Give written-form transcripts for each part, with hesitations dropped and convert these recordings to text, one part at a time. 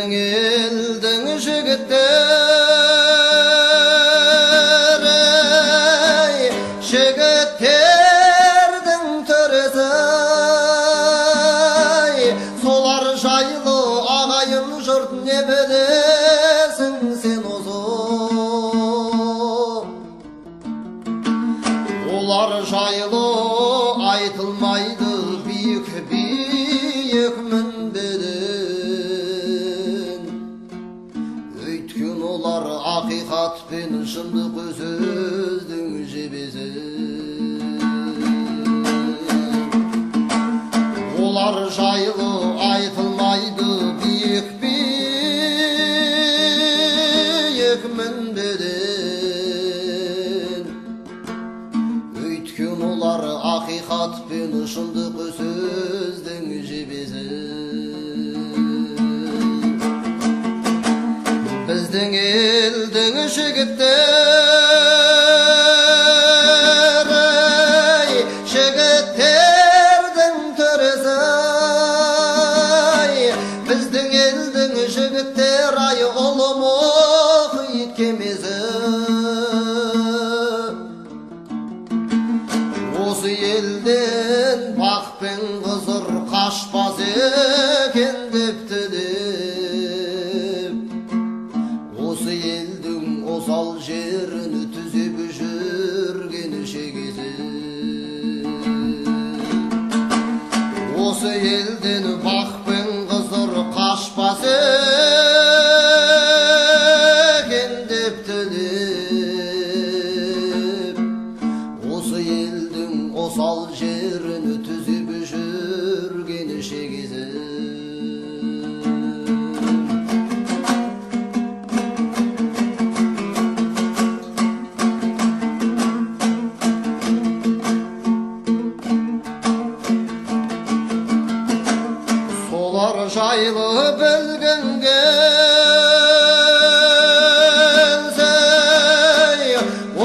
Біздің елдің жігіттері, жігіттердің төресі, солар жайлы ағайын жұрт не білесің сен осы. Олар жайлы айтылмайды биік мінбеден, өйткен олар ақиқат пен шындық сөздің жебесі. Олар жайлы айтылмайды биік мінбеден, өйткен олар ақиқат пен шындық сөздің жебесі. Біздің елдің жігіттері, жігіттердің төресі, біздің елдің жігіттері ұлы мұхит кемесі. Осы елден бақ пен қызыр қашпас екен депті деп, осы елдің осал жерін түзеп жүрген шегесі. Осы елден бақ пен қызыр қашпас екен депті деп, осы елдің осал жерін түзеп жүрген шегесі. Солар жайлы білгің келсе,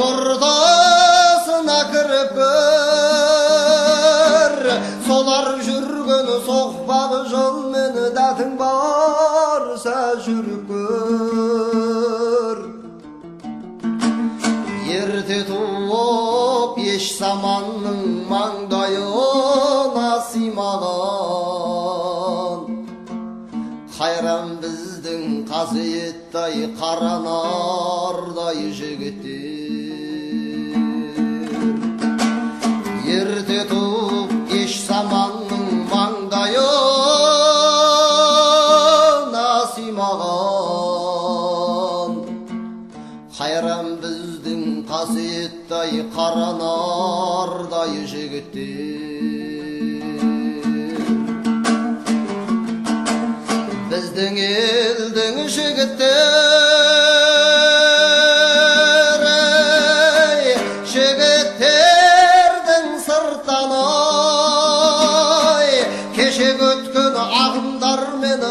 ордасына кіріп көр. Солар жүрген соқпағы жолмен дәтің барса жүріп көр. Ерте туып еш заманның маңдайына сыймаған, қайран біздің қасиеттай қара нардай жігіттер. Ерте туып еш заманның маңдайына сыймаған, қайран біздің қасиеттай қара нардай жігіттер. Біздің елдің жігіттері, жігіттердің сырттан, кешегі өткен ағымдар мені